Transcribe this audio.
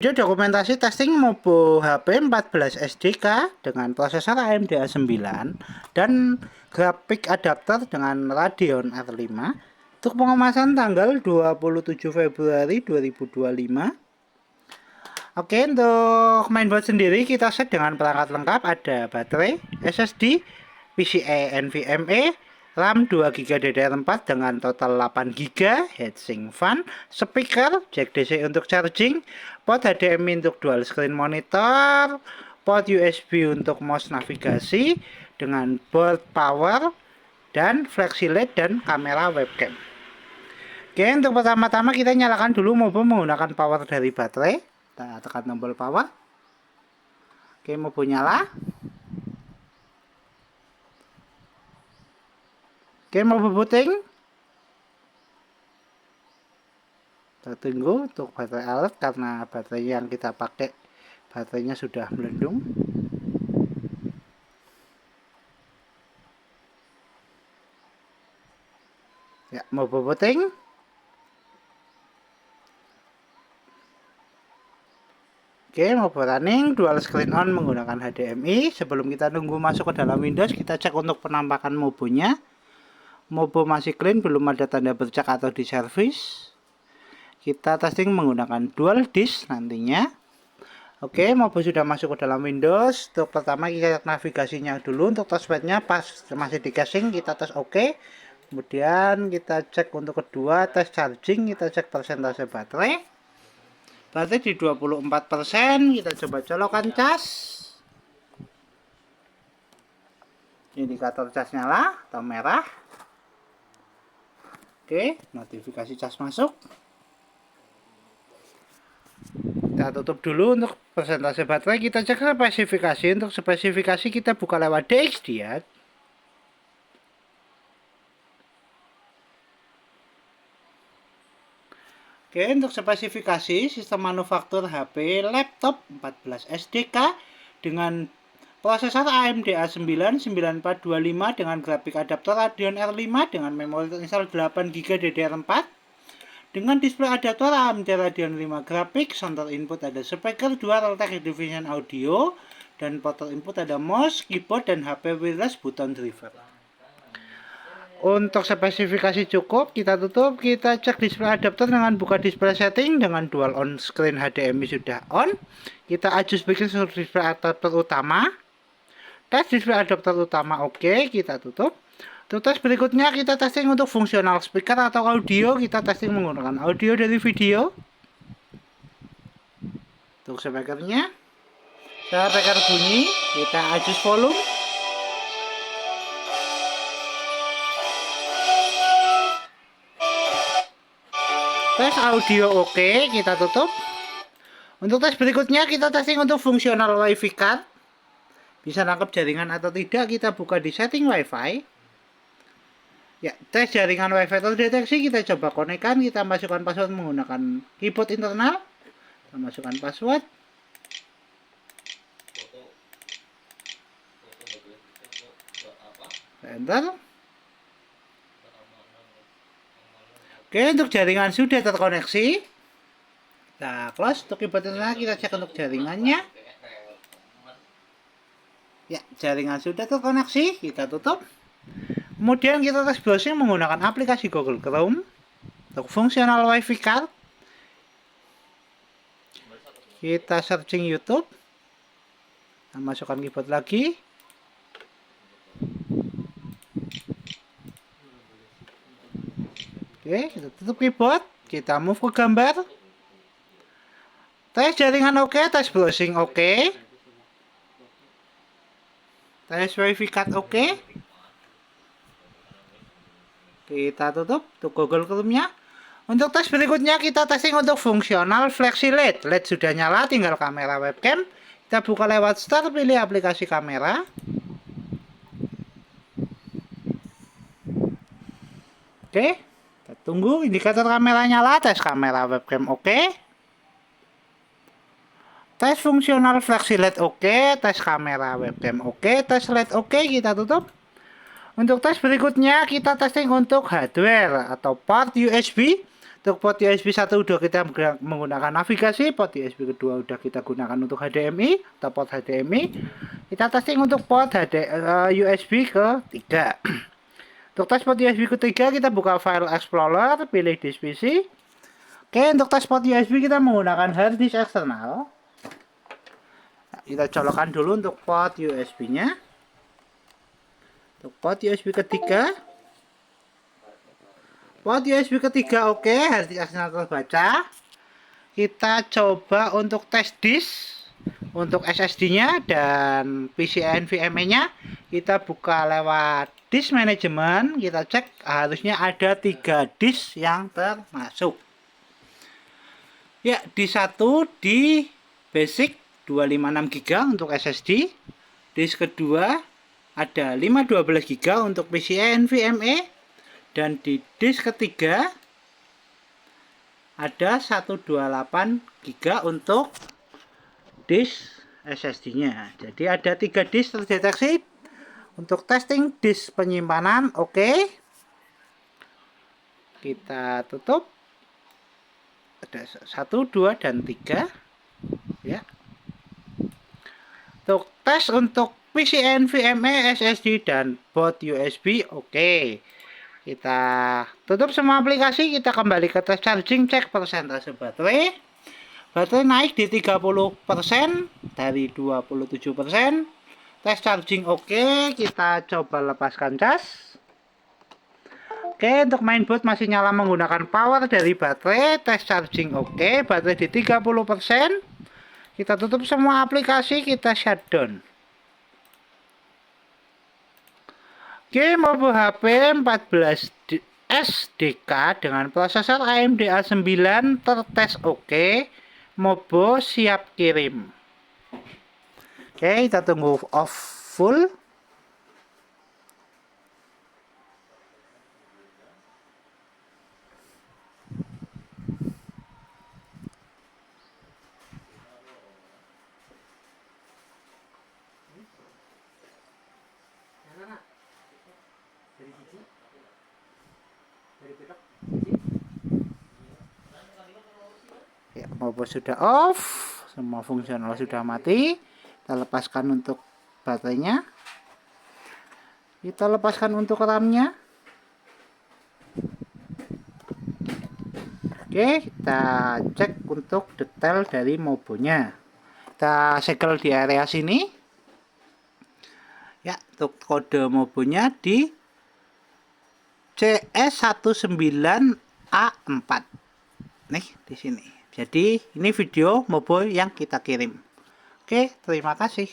Video dokumentasi testing Mobo HP 14 SDK dengan prosesor AMD A9 dan grafik adapter dengan Radeon R5 untuk pengemasan tanggal 27 Februari 2025. Oke, untuk mainboard sendiri kita set dengan perangkat lengkap, ada baterai, SSD, PCIe NVMe, RAM 2GB DDR4 dengan total 8GB, heatsink fan, speaker, jack DC untuk charging, port HDMI untuk dual screen monitor, port USB untuk mouse navigasi dengan board power dan flexi LED dan kamera webcam. Oke, untuk pertama-tama kita nyalakan dulu Mobo menggunakan power dari baterai. Kita tekan tombol power. Oke, Mobo nyala. Oke, Mobo booting. Kita tunggu untuk baterai alert karena baterai yang kita pakai baterainya sudah melendung. Ya, Mobo booting. Oke, Mobo running, dual screen on menggunakan HDMI. Sebelum kita nunggu masuk ke dalam Windows, kita cek untuk penampakan Mobonya. Mobo masih clean, belum ada tanda bercak atau di service. Kita testing menggunakan dual disk nantinya. Oke, Mobo sudah masuk ke dalam Windows. Untuk pertama kita cek navigasinya dulu. Untuk touchpadnya pas masih di casing, kita tes oke. Kemudian kita cek untuk kedua, tes charging, kita cek persentase baterai. Baterai di 24%, kita coba colokan cas. Indikator cas nyala atau merah. Oke, notifikasi cas masuk. Kita tutup dulu untuk persentase baterai. Kita cek spesifikasi. Untuk spesifikasi kita buka lewat DXDiat. Oke, untuk spesifikasi sistem manufaktur HP laptop 14 SDK dengan prosesor AMD A9 9425 dengan grafik adaptor Radeon R5 dengan memori terinstall 8GB DDR4 dengan display adaptor AMD Radeon 5 grafik. Sound input ada speaker 2 Realtek Division Audio dan port input ada mouse, keyboard dan HP wireless button driver. Untuk spesifikasi cukup, kita tutup. Kita cek display adapter dengan buka display setting dengan dual on screen HDMI sudah on. Kita adjust bikin display adapter utama. Tes display adapter utama oke, kita tutup. Untuk tes berikutnya kita testing untuk fungsional speaker atau audio. Kita testing menggunakan audio dari video. Untuk speakernya, speaker bunyi, kita adjust volume. Tes audio oke, kita tutup. Untuk tes berikutnya kita testing untuk fungsional WiFi card. Bisa nangkep jaringan atau tidak, kita buka di setting WiFi. Ya, tes jaringan WiFi terdeteksi, kita coba konekkan, kita masukkan password menggunakan keyboard internal. Kita masukkan password. Enter. Oke, untuk jaringan sudah terkoneksi. Kita close. Untuk keyboard internal kita cek untuk jaringannya. Ya, jaringan sudah terkoneksi, kita tutup. Kemudian kita tes browsing menggunakan aplikasi Google Chrome untuk fungsional WiFi card. Kita searching YouTube. Kita masukkan keyboard lagi. Oke, kita tutup keyboard. Kita move ke gambar. Tes jaringan oke, tes browsing oke. Tes WiFi card oke. Kita tutup untuk Google Chrome-nya. Untuk tes berikutnya kita testing untuk fungsional flexi LED. LED sudah nyala, tinggal kamera webcam. Kita buka lewat start, pilih aplikasi kamera. Oke, kita tunggu indikator kamera nyala, tes kamera webcam oke. Tes fungsional flexi LED oke, tes kamera webcam oke, tes LED oke, kita tutup. Untuk tes berikutnya kita testing untuk hardware atau port USB. Untuk port USB 1 udah kita menggunakan navigasi, port USB kedua udah kita gunakan untuk HDMI atau port HDMI. Kita testing untuk port USB ketiga. Untuk tes port USB ketiga kita buka file Explorer, pilih disk PC. Oke, untuk tes port USB kita menggunakan hard disk eksternal. Kita colokkan dulu untuk port USB-nya. Untuk port USB ketiga. Port USB ketiga oke, hard disk eksternal terbaca. Kita coba untuk tes disk. Untuk SSD-nya dan PCIe NVMe-nya kita buka lewat disk management. Kita cek harusnya ada 3 disk yang termasuk. Ya, disk 1 di basic 256 GB untuk SSD. Disk kedua ada 512 GB untuk PCIe NVMe. Dan di disk ketiga ada 128 GB untuk disk SSD-nya. Jadi ada 3 disk terdeteksi. Untuk testing disk penyimpanan oke. Kita tutup. Ada 1, 2, dan 3 ya. Untuk tes untuk PCIe NVMe, SSD, dan boot USB oke. Kita tutup semua aplikasi, kita kembali ke tes charging, cek persentase baterai. Baterai naik di 30% dari 27%. Tes charging oke, kita coba lepaskan cas. Oke, untuk mainboard masih nyala menggunakan power dari baterai. Tes charging oke, baterai di 30%. Kita tutup semua aplikasi, kita shutdown. Oke, mobile HP 14 SDK dengan prosesor AMD A9 tertes oke. Mobo siap kirim. Oke, kita tunggu off full. Ya, Mobo sudah off, semua fungsional sudah mati. Kita lepaskan untuk baterainya. Kita lepaskan untuk RAM-nya. Oke, kita cek untuk detail dari Mobonya. Kita segel di area sini. Ya, untuk kode Mobonya di CS19A4. Nih, di sini. Jadi, ini video Mobo yang kita kirim. Oke, terima kasih.